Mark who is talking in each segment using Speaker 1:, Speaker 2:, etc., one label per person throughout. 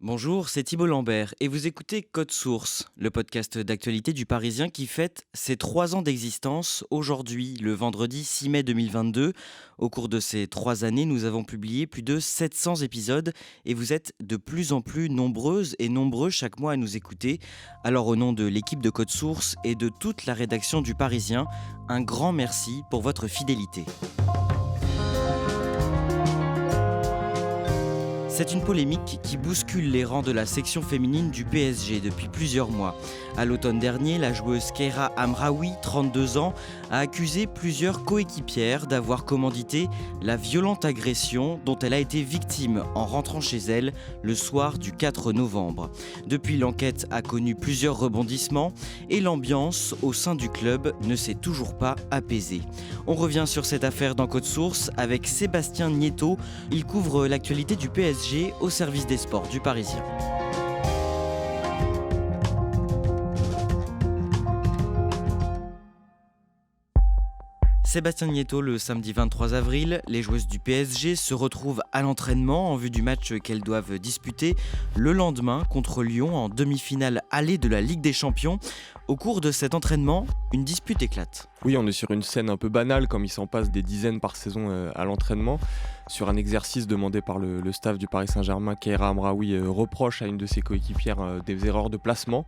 Speaker 1: Bonjour, c'est Thibault Lambert et vous écoutez Code Source, le podcast d'actualité du Parisien qui fête ses 3 ans d'existence aujourd'hui, le vendredi 6 mai 2022. Au cours de ces 3 années, nous avons publié plus de 700 épisodes et vous êtes de plus en plus nombreuses et nombreux chaque mois à nous écouter. Alors au nom de l'équipe de Code Source et de toute la rédaction du Parisien, un grand merci pour votre fidélité. C'est une polémique qui bouscule les rangs de la section féminine du PSG depuis plusieurs mois. À l'automne dernier, la joueuse Keira Amraoui, 32 ans, a accusé plusieurs coéquipières d'avoir commandité la violente agression dont elle a été victime en rentrant chez elle le soir du 4 novembre. Depuis, l'enquête a connu plusieurs rebondissements et l'ambiance au sein du club ne s'est toujours pas apaisée. On revient sur cette affaire dans Code Source avec Sébastien Nieto. Il couvre l'actualité du PSG au service des sports du Parisien. Sébastien Nieto, le samedi 23 avril, les joueuses du PSG se retrouvent à l'entraînement en vue du match qu'elles doivent disputer le lendemain contre Lyon en demi-finale allée de la Ligue des Champions. Au cours de cet entraînement, une dispute éclate.
Speaker 2: Oui, on est sur une scène un peu banale, comme il s'en passe des dizaines par saison à l'entraînement. Sur un exercice demandé par le staff du Paris Saint-Germain, Keira Amraoui reproche à une de ses coéquipières des erreurs de placement.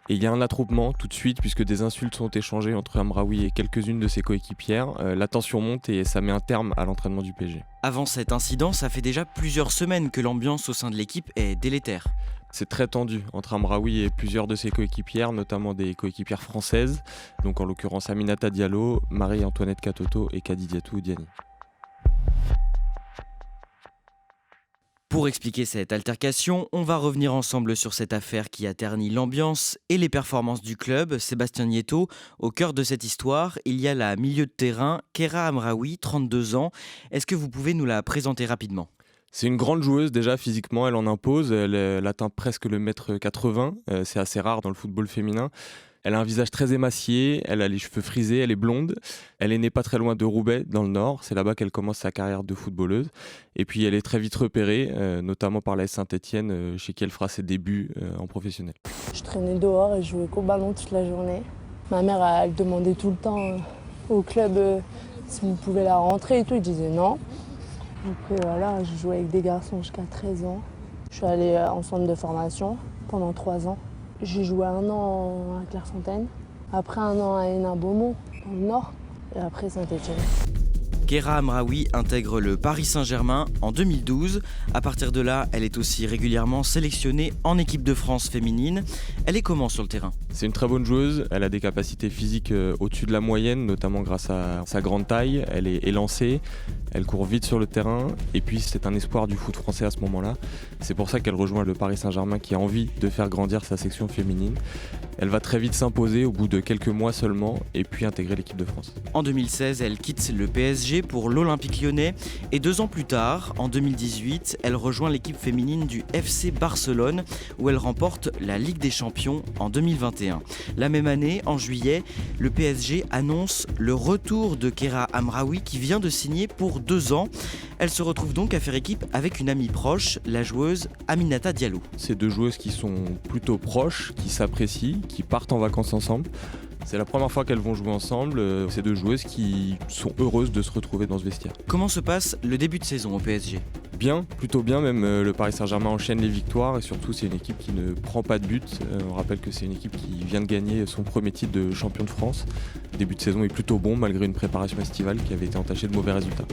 Speaker 2: Et il y a un attroupement tout de suite, puisque des insultes sont échangées entre Amraoui et quelques-unes de ses coéquipières. La tension monte et ça met un terme à l'entraînement du PSG.
Speaker 1: Avant cet incident, ça fait déjà plusieurs semaines que l'ambiance au sein de l'équipe est délétère.
Speaker 2: C'est très tendu entre Amraoui et plusieurs de ses coéquipières, notamment des coéquipières françaises, donc en l'occurrence Aminata Diallo, Marie-Antoinette Katoto et Kadidiatou Diani.
Speaker 1: Pour expliquer cette altercation, on va revenir ensemble sur cette affaire qui a terni l'ambiance et les performances du club. Sébastien Nieto, au cœur de cette histoire, il y a la milieu de terrain, Keira Amraoui, 32 ans. Est-ce que vous pouvez nous la présenter rapidement ?
Speaker 2: C'est une grande joueuse déjà physiquement, elle en impose, elle atteint presque le mètre 80, c'est assez rare dans le football féminin. Elle a un visage très émacié, elle a les cheveux frisés, elle est blonde. Elle est née pas très loin de Roubaix, dans le Nord. C'est là-bas qu'elle commence sa carrière de footballeuse. Et puis elle est très vite repérée, notamment par la S Saint-Etienne, chez qui elle fera ses débuts en professionnel.
Speaker 3: Je traînais dehors et je jouais qu'au ballon toute la journée. Ma mère, elle demandait tout le temps au club si on pouvait la rentrer et tout. Il disait non. Après voilà, je jouais avec des garçons jusqu'à 13 ans. Je suis allée en centre de formation pendant 3 ans. J'ai joué 1 an à Clairefontaine, après 1 an à Hénin-Beaumont, dans le Nord, et après Saint-Etienne.
Speaker 1: Keira Amraoui intègre le Paris Saint-Germain en 2012. À partir de là, elle est aussi régulièrement sélectionnée en équipe de France féminine. Elle est comment sur le terrain ?
Speaker 2: C'est une très bonne joueuse, elle a des capacités physiques au-dessus de la moyenne, notamment grâce à sa grande taille. Elle est élancée, elle court vite sur le terrain, et puis c'est un espoir du foot français à ce moment-là. C'est pour ça qu'elle rejoint le Paris Saint-Germain qui a envie de faire grandir sa section féminine. Elle va très vite s'imposer au bout de quelques mois seulement, et puis intégrer l'équipe de France.
Speaker 1: En 2016, elle quitte le PSG pour l'Olympique Lyonnais et 2 ans plus tard, en 2018, elle rejoint l'équipe féminine du FC Barcelone où elle remporte la Ligue des Champions en 2021. La même année, en juillet, le PSG annonce le retour de Keira Amraoui qui vient de signer pour 2 ans. Elle se retrouve donc à faire équipe avec une amie proche, la joueuse Aminata Diallo.
Speaker 2: Ces deux joueuses qui sont plutôt proches, qui s'apprécient, qui partent en vacances ensemble. C'est la première fois qu'elles vont jouer ensemble, ces deux joueuses qui sont heureuses de se retrouver dans ce vestiaire.
Speaker 1: Comment se passe le début de saison au PSG ?
Speaker 2: Bien, plutôt bien, même le Paris Saint-Germain enchaîne les victoires et surtout c'est une équipe qui ne prend pas de but. On rappelle que c'est une équipe qui vient de gagner son premier titre de champion de France. Le début de saison est plutôt bon malgré une préparation estivale qui avait été entachée de mauvais résultats.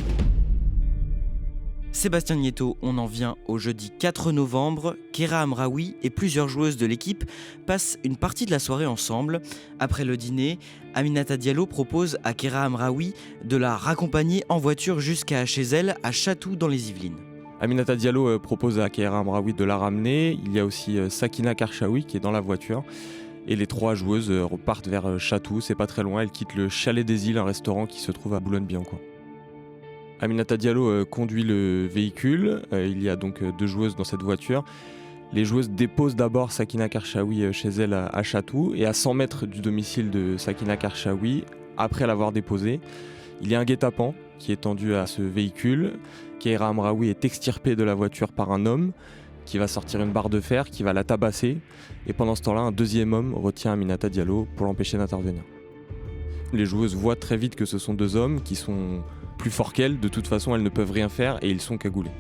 Speaker 1: Sébastien Nieto, on en vient au jeudi 4 novembre. Keira Amraoui et plusieurs joueuses de l'équipe passent une partie de la soirée ensemble. Après le dîner, Aminata Diallo propose à Keira Amraoui de la raccompagner en voiture jusqu'à chez elle à Chatou dans les Yvelines.
Speaker 2: Aminata Diallo propose à Keira Amraoui de la ramener. Il y a aussi Sakina Karchaoui qui est dans la voiture. Et les 3 joueuses repartent vers Chatou, c'est pas très loin. Elles quittent le Chalet des Îles, un restaurant qui se trouve à Boulogne-Billancourt. Aminata Diallo conduit le véhicule, il y a donc 2 joueuses dans cette voiture. Les joueuses déposent d'abord Sakina Karchaoui chez elle à Chatou et à 100 mètres du domicile de Sakina Karchaoui, après l'avoir déposée, il y a un guet-apens qui est tendu à ce véhicule. Keira Amraoui est extirpée de la voiture par un homme qui va sortir une barre de fer, qui va la tabasser. Et pendant ce temps-là, un deuxième homme retient Aminata Diallo pour l'empêcher d'intervenir. Les joueuses voient très vite que ce sont deux hommes qui sont plus forts qu'elles. De toute façon, elles ne peuvent rien faire et ils sont cagoulés.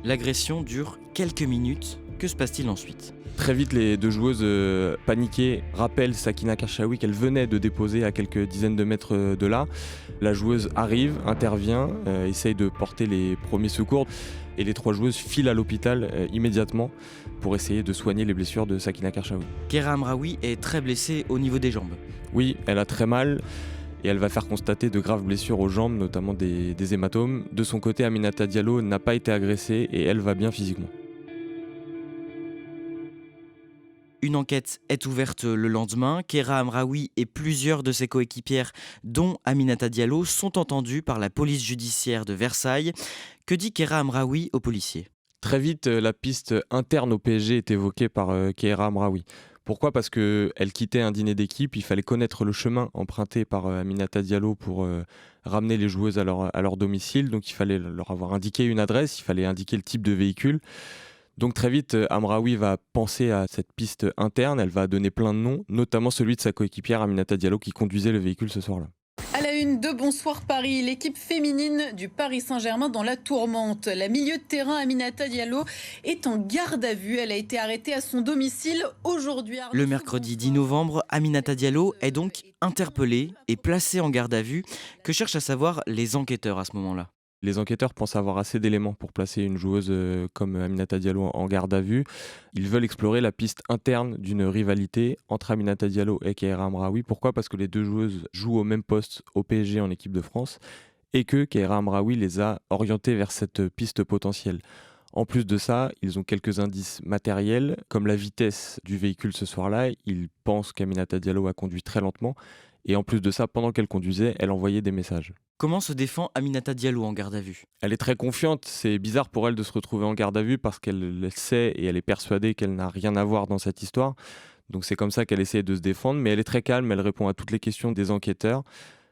Speaker 1: L'agression dure quelques minutes. Que se passe-t-il ensuite ?
Speaker 2: Très vite, les deux joueuses paniquées rappellent Sakina Karchaoui qu'elle venait de déposer à quelques dizaines de mètres de là. La joueuse arrive, intervient, essaye de porter les premiers secours et les trois joueuses filent à l'hôpital immédiatement pour essayer de soigner les blessures de Sakina Karchaoui.
Speaker 1: Keira Amraoui est très blessée au niveau des jambes.
Speaker 2: Oui, elle a très mal et elle va faire constater de graves blessures aux jambes, notamment des hématomes. De son côté, Aminata Diallo n'a pas été agressée et elle va bien physiquement.
Speaker 1: Une enquête est ouverte le lendemain. Keira Amraoui et plusieurs de ses coéquipières, dont Aminata Diallo, sont entendus par la police judiciaire de Versailles. Que dit Keira Amraoui aux policiers ?
Speaker 2: Très vite, la piste interne au PSG est évoquée par Keira Amraoui. Pourquoi ? Parce qu'elle quittait un dîner d'équipe, il fallait connaître le chemin emprunté par Aminata Diallo pour ramener les joueuses à leur domicile. Donc il fallait leur avoir indiqué une adresse, il fallait indiquer le type de véhicule. Donc très vite, Amraoui va penser à cette piste interne, elle va donner plein de noms, notamment celui de sa coéquipière Aminata Diallo qui conduisait le véhicule ce soir-là.
Speaker 4: À la une de Bonsoir Paris, l'équipe féminine du Paris Saint-Germain dans la tourmente. La milieu de terrain Aminata Diallo est en garde à vue. Elle a été arrêtée à son domicile aujourd'hui.
Speaker 1: Le mercredi 10 novembre, Aminata Diallo est donc interpellée et placée en garde à vue. Que cherchent à savoir les enquêteurs à ce moment-là ?
Speaker 2: Les enquêteurs pensent avoir assez d'éléments pour placer une joueuse comme Aminata Diallo en garde à vue. Ils veulent explorer la piste interne d'une rivalité entre Aminata Diallo et Keira Amraoui. Pourquoi ? Parce que les deux joueuses jouent au même poste au PSG en équipe de France et que Keira Amraoui les a orientées vers cette piste potentielle. En plus de ça, ils ont quelques indices matériels, comme la vitesse du véhicule ce soir-là. Ils pensent qu'Aminata Diallo a conduit très lentement. Et en plus de ça, pendant qu'elle conduisait, elle envoyait des messages.
Speaker 1: Comment se défend Aminata Diallo en garde à vue ?
Speaker 2: Elle est très confiante, c'est bizarre pour elle de se retrouver en garde à vue parce qu'elle sait et elle est persuadée qu'elle n'a rien à voir dans cette histoire. Donc c'est comme ça qu'elle essaie de se défendre, mais elle est très calme, elle répond à toutes les questions des enquêteurs.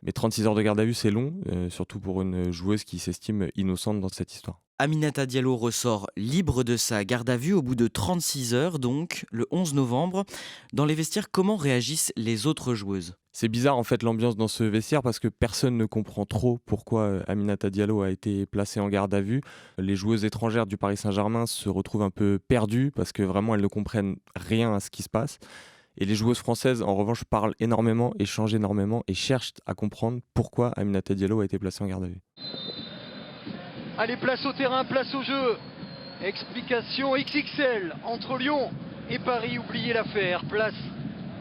Speaker 2: Mais 36 heures de garde à vue, c'est long, surtout pour une joueuse qui s'estime innocente dans cette histoire.
Speaker 1: Aminata Diallo ressort libre de sa garde à vue au bout de 36 heures, donc le 11 novembre. Dans les vestiaires, comment réagissent les autres joueuses ?
Speaker 2: C'est bizarre en fait l'ambiance dans ce vestiaire parce que personne ne comprend trop pourquoi Aminata Diallo a été placée en garde à vue. Les joueuses étrangères du Paris Saint-Germain se retrouvent un peu perdues parce que vraiment elles ne comprennent rien à ce qui se passe. Et les joueuses françaises en revanche parlent énormément, échangent énormément et cherchent à comprendre pourquoi Aminata Diallo a été placée en garde à vue.
Speaker 5: Allez, place au terrain, place au jeu. Explication XXL entre Lyon et Paris, oubliez l'affaire. Place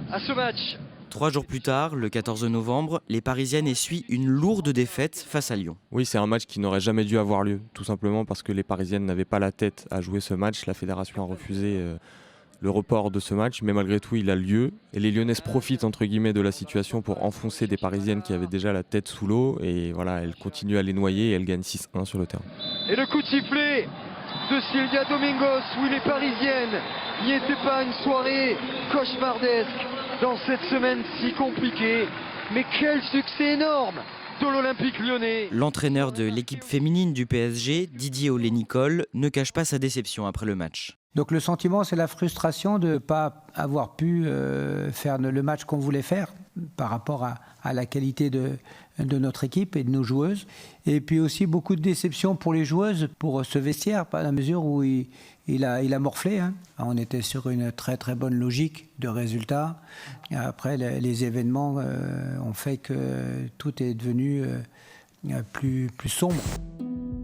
Speaker 5: à ce match.
Speaker 1: 3 jours plus tard, le 14 novembre, les Parisiennes essuient une lourde défaite face à Lyon.
Speaker 2: Oui, c'est un match qui n'aurait jamais dû avoir lieu, tout simplement parce que les Parisiennes n'avaient pas la tête à jouer ce match. La fédération a refusé le report de ce match, mais malgré tout, il a lieu. Et les Lyonnaises profitent, entre guillemets, de la situation pour enfoncer des Parisiennes qui avaient déjà la tête sous l'eau. Et voilà, elles continuent à les noyer et elles gagnent 6-1 sur le terrain.
Speaker 5: Et le coup de sifflet de Silvia Domingos, oui, les Parisiennes n'y étaient pas, une soirée cauchemardesque dans cette semaine si compliquée. Mais quel succès énorme de l'Olympique lyonnais.
Speaker 1: L'entraîneur de l'équipe féminine du PSG, Didier Olé-Nicole, ne cache pas sa déception après le match.
Speaker 6: Donc le sentiment, c'est la frustration de ne pas avoir pu faire le match qu'on voulait faire par rapport à la qualité de notre équipe et de nos joueuses. Et puis aussi beaucoup de déception pour les joueuses, pour ce vestiaire, à la mesure où il a morflé. Hein. On était sur une très très bonne logique de résultats. Et après, les événements ont fait que tout est devenu plus sombre.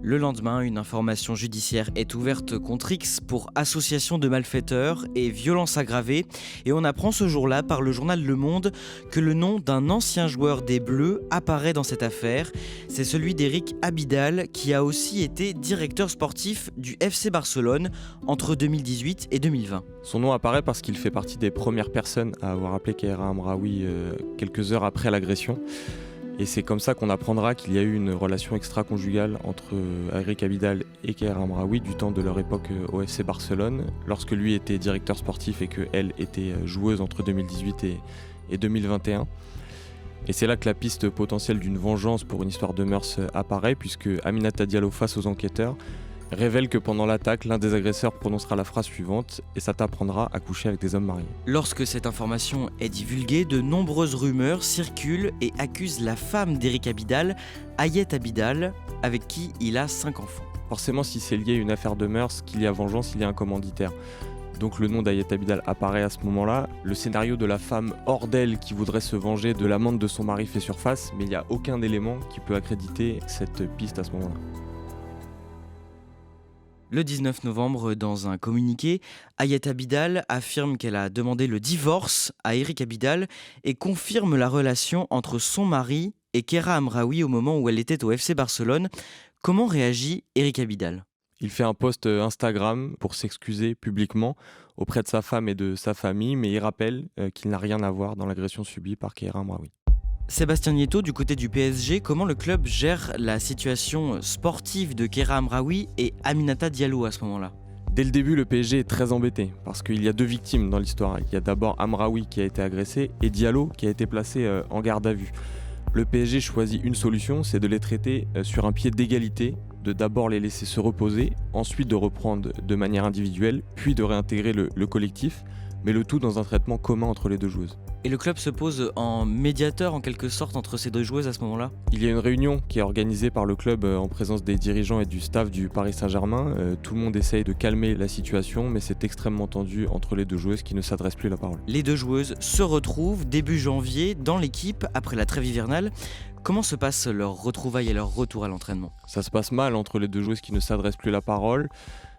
Speaker 1: Le lendemain, une information judiciaire est ouverte contre X pour association de malfaiteurs et violence aggravée. Et on apprend ce jour-là par le journal Le Monde que le nom d'un ancien joueur des Bleus apparaît dans cette affaire. C'est celui d'Eric Abidal qui a aussi été directeur sportif du FC Barcelone entre 2018 et 2020.
Speaker 2: Son nom apparaît parce qu'il fait partie des premières personnes à avoir appelé Keira Amraoui quelques heures après l'agression. Et c'est comme ça qu'on apprendra qu'il y a eu une relation extra-conjugale entre Eric Abidal et Keira Amraoui du temps de leur époque au FC Barcelone, lorsque lui était directeur sportif et qu'elle était joueuse entre 2018 et 2021. Et c'est là que la piste potentielle d'une vengeance pour une histoire de mœurs apparaît, puisque Aminata Diallo, face aux enquêteurs, révèle que pendant l'attaque, l'un des agresseurs prononcera la phrase suivante « Et ça t'apprendra à coucher avec des hommes mariés ».
Speaker 1: Lorsque cette information est divulguée, de nombreuses rumeurs circulent et accusent la femme d'Eric Abidal, Ayette Abidal, avec qui il a 5 enfants.
Speaker 2: Forcément, si c'est lié à une affaire de mœurs, qu'il y a vengeance, il y a un commanditaire. Donc le nom d'Ayette Abidal apparaît à ce moment-là. Le scénario de la femme hors d'elle qui voudrait se venger de l'amante de son mari fait surface, mais il n'y a aucun élément qui peut accréditer cette piste à ce moment-là.
Speaker 1: Le 19 novembre, dans un communiqué, Ayette Abidal affirme qu'elle a demandé le divorce à Eric Abidal et confirme la relation entre son mari et Keira Amraoui au moment où elle était au FC Barcelone. Comment réagit Eric Abidal ?
Speaker 2: Il fait un post Instagram pour s'excuser publiquement auprès de sa femme et de sa famille, mais il rappelle qu'il n'a rien à voir dans l'agression subie par Keira Amraoui.
Speaker 1: Sébastien Nieto, du côté du PSG, comment le club gère la situation sportive de Keira Amraoui et Aminata Diallo à ce moment-là ?
Speaker 2: Dès le début, le PSG est très embêté parce qu'il y a 2 victimes dans l'histoire. Il y a d'abord Amraoui qui a été agressé et Diallo qui a été placé en garde à vue. Le PSG choisit une solution, c'est de les traiter sur un pied d'égalité, de d'abord les laisser se reposer, ensuite de reprendre de manière individuelle, puis de réintégrer le collectif, mais le tout dans un traitement commun entre les 2 joueuses.
Speaker 1: Et le club se pose en médiateur en quelque sorte entre ces 2 joueuses à ce moment-là ?
Speaker 2: Il y a une réunion qui est organisée par le club en présence des dirigeants et du staff du Paris Saint-Germain. Tout le monde essaye de calmer la situation, mais c'est extrêmement tendu entre les 2 joueuses qui ne s'adressent plus la parole.
Speaker 1: Les 2 joueuses se retrouvent début janvier dans l'équipe après la trêve hivernale. Comment se passe leur retrouvaille et leur retour à l'entraînement ?
Speaker 2: Ça se passe mal entre les 2 joueuses qui ne s'adressent plus la parole.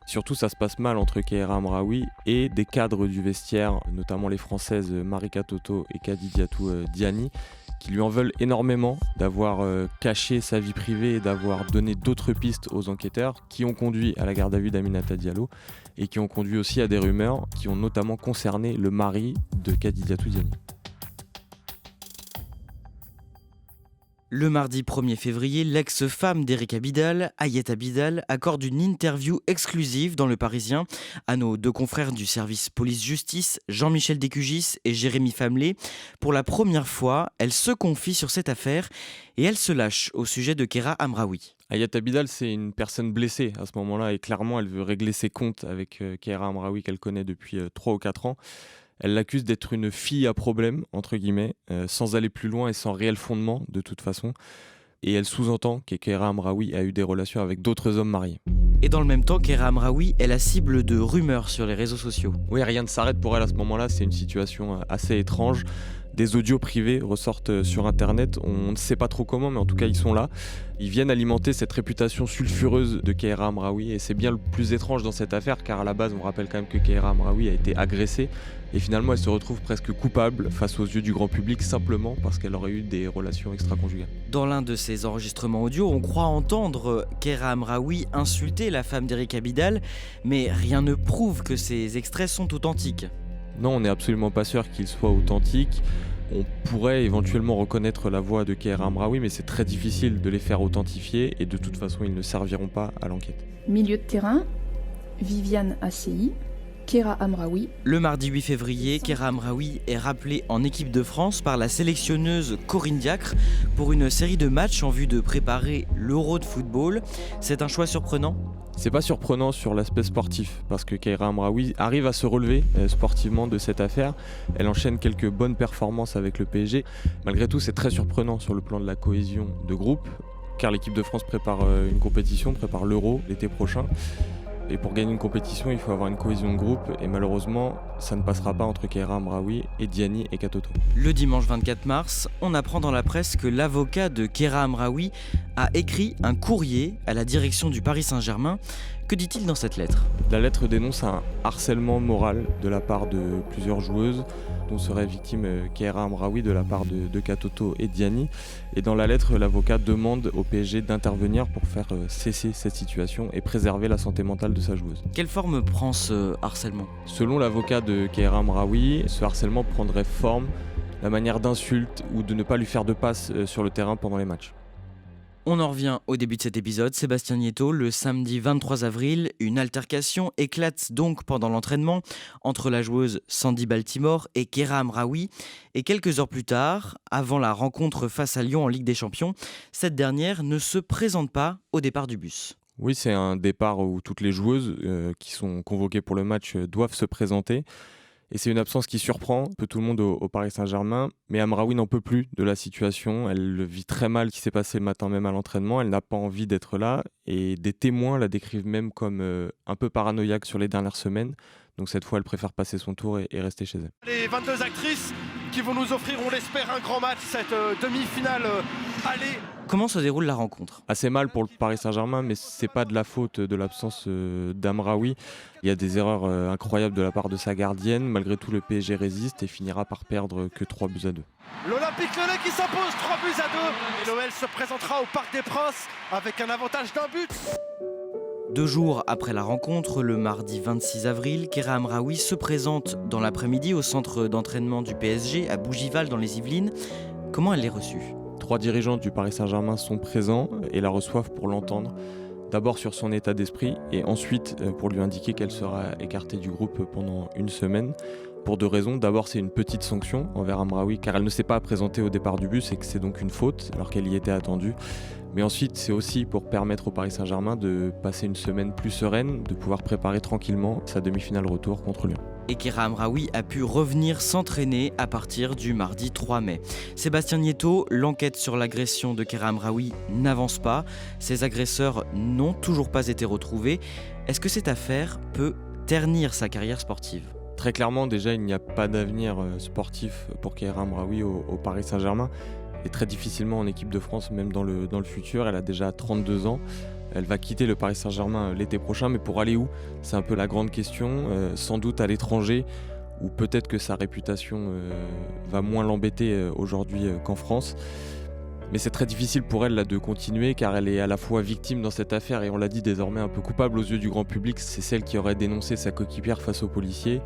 Speaker 2: Surtout, ça se passe mal entre Keira Amraoui et des cadres du vestiaire, notamment les Françaises Marika Toto et Kadidiatou Diani, qui lui en veulent énormément d'avoir caché sa vie privée et d'avoir donné d'autres pistes aux enquêteurs qui ont conduit à la garde à vue d'Aminata Diallo et qui ont conduit aussi à des rumeurs qui ont notamment concerné le mari de Kadidiatou Diani.
Speaker 1: Le mardi 1er février, l'ex-femme d'Eric Abidal, Ayette Abidal, accorde une interview exclusive dans Le Parisien à nos 2 confrères du service police-justice, Jean-Michel Descugis et Jérémy Famelet. Pour la première fois, elle se confie sur cette affaire et elle se lâche au sujet de Keira Amraoui.
Speaker 2: Ayette Abidal, c'est une personne blessée à ce moment-là et clairement, elle veut régler ses comptes avec Keira Amraoui qu'elle connaît depuis 3 ou 4 ans. Elle l'accuse d'être une fille à problème, entre guillemets, sans aller plus loin et sans réel fondement de toute façon. Et elle sous-entend que Keira Amraoui a eu des relations avec d'autres hommes mariés.
Speaker 1: Et dans le même temps, Keira Amraoui est la cible de rumeurs sur les réseaux sociaux.
Speaker 2: Oui, rien ne s'arrête pour elle à ce moment-là, c'est une situation assez étrange. Des audios privés ressortent sur internet, on ne sait pas trop comment, mais en tout cas ils sont là. Ils viennent alimenter cette réputation sulfureuse de Keira Amraoui et c'est bien le plus étrange dans cette affaire car à la base on rappelle quand même que Keira Amraoui a été agressée et finalement elle se retrouve presque coupable face aux yeux du grand public simplement parce qu'elle aurait eu des relations extra-conjugales.
Speaker 1: Dans l'un de ces enregistrements audio, on croit entendre Keira Amraoui insulter la femme d'Eric Abidal, mais rien ne prouve que ces extraits sont authentiques.
Speaker 2: Non, on n'est absolument pas sûr qu'ils soient authentiques. On pourrait éventuellement reconnaître la voix de Keira Amraoui, mais c'est très difficile de les faire authentifier et de toute façon, ils ne serviront pas à l'enquête.
Speaker 7: Milieu de terrain, Viviane Asseyi, Keira Amraoui.
Speaker 1: Le mardi 8 février, Keira Amraoui est rappelée en équipe de France par la sélectionneuse Corinne Diacre pour une série de matchs en vue de préparer l'Euro de football. C'est un choix surprenant ?
Speaker 2: C'est pas surprenant sur l'aspect sportif, parce que Keira Amraoui arrive à se relever sportivement de cette affaire. Elle enchaîne quelques bonnes performances avec le PSG. Malgré tout, c'est très surprenant sur le plan de la cohésion de groupe, car l'équipe de France prépare une compétition, prépare l'Euro l'été prochain. Et pour gagner une compétition, il faut avoir une cohésion de groupe, et malheureusement, ça ne passera pas entre Keira Amraoui et Diani et Katoto.
Speaker 1: Le dimanche 24 mars, on apprend dans la presse que l'avocat de Keira Amraoui a écrit un courrier à la direction du Paris Saint-Germain. Que dit-il dans cette lettre ?
Speaker 2: La lettre dénonce un harcèlement moral de la part de plusieurs joueuses, dont serait victime Keira Amraoui de la part de Katoto et Diani. Et dans la lettre, l'avocat demande au PSG d'intervenir pour faire cesser cette situation et préserver la santé mentale de sa joueuse.
Speaker 1: Quelle forme prend ce harcèlement ?
Speaker 2: Selon l'avocat de Keira Amraoui, ce harcèlement prendrait forme la manière d'insulte ou de ne pas lui faire de passe sur le terrain pendant les matchs.
Speaker 1: On en revient au début de cet épisode. Sébastien Nieto, le samedi 23 avril, une altercation éclate donc pendant l'entraînement entre la joueuse Sandy Baltimore et Keira Amraoui. Et quelques heures plus tard, avant la rencontre face à Lyon en Ligue des Champions, cette dernière ne se présente pas au départ du bus.
Speaker 2: Oui, c'est un départ où toutes les joueuses qui sont convoquées pour le match doivent se présenter. Et c'est une absence qui surprend un peu tout le monde au Paris Saint-Germain. Mais Amraoui n'en peut plus de la situation. Elle le vit très mal, ce qui s'est passé le matin même à l'entraînement. Elle n'a pas envie d'être là. Et des témoins la décrivent même comme un peu paranoïaque sur les dernières semaines. Donc cette fois, elle préfère passer son tour et rester chez elle.
Speaker 8: Les 22 actrices qui vont nous offrir, on l'espère, un grand match, cette demi-finale aller.
Speaker 1: Comment se déroule la rencontre ?
Speaker 2: Assez mal pour le Paris Saint-Germain, mais c'est pas de la faute de l'absence d'Amraoui. Il y a des erreurs incroyables de la part de sa gardienne. Malgré tout, le PSG résiste et finira par perdre que 3-2.
Speaker 8: L'Olympique Lyonnais qui s'impose 3-2. Et l'OL se présentera au Parc des Princes avec un avantage d'un but.
Speaker 1: 2 jours après la rencontre, le mardi 26 avril, Kéra Amraoui se présente dans l'après-midi au centre d'entraînement du PSG à Bougival dans les Yvelines. Comment elle est reçue ?
Speaker 2: 3 dirigeants du Paris Saint-Germain sont présents et la reçoivent pour l'entendre. D'abord sur son état d'esprit et ensuite pour lui indiquer qu'elle sera écartée du groupe pendant 1 semaine. Pour 2 raisons. D'abord, c'est une petite sanction envers Amraoui car elle ne s'est pas présentée au départ du bus et que c'est donc une faute alors qu'elle y était attendue. Mais ensuite, c'est aussi pour permettre au Paris Saint-Germain de passer une semaine plus sereine, de pouvoir préparer tranquillement sa demi-finale retour contre Lyon.
Speaker 1: Et Kéra Amraoui a pu revenir s'entraîner à partir du mardi 3 mai. Sébastien Nieto, l'enquête sur l'agression de Kéra Amraoui n'avance pas. Ses agresseurs n'ont toujours pas été retrouvés. Est-ce que cette affaire peut ternir sa carrière sportive ?
Speaker 2: Très clairement, déjà, il n'y a pas d'avenir sportif pour Kéra Amraoui au Paris Saint-Germain. Et très difficilement en équipe de France, même dans le futur. Elle a déjà 32 ans. Elle va quitter le Paris Saint-Germain l'été prochain, mais pour aller où ? C'est un peu la grande question. Sans doute à l'étranger, ou peut-être que sa réputation va moins l'embêter aujourd'hui qu'en France. Mais c'est très difficile pour elle là, de continuer, car elle est à la fois victime dans cette affaire et on l'a dit désormais un peu coupable aux yeux du grand public. C'est celle qui aurait dénoncé sa coéquipière face aux policiers.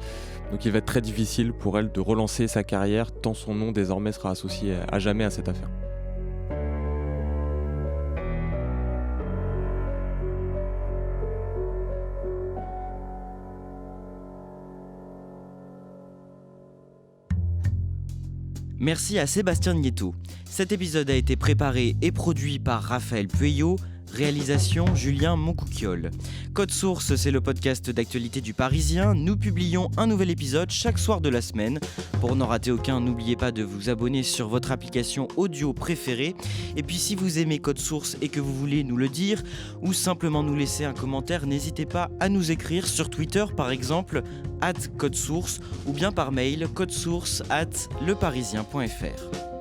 Speaker 2: Donc il va être très difficile pour elle de relancer sa carrière, tant son nom désormais sera associé à jamais à cette affaire.
Speaker 1: Merci à Sébastien Nieto. Cet épisode a été préparé et produit par Raphaël Pueyo, réalisation Julien Moncouquiol. Code Source, c'est le podcast d'actualité du Parisien. Nous publions un nouvel épisode chaque soir de la semaine. Pour n'en rater aucun, n'oubliez pas de vous abonner sur votre application audio préférée. Et puis si vous aimez Code Source et que vous voulez nous le dire, ou simplement nous laisser un commentaire, n'hésitez pas à nous écrire sur Twitter par exemple, @codesource, ou bien par mail codesource@leparisien.fr.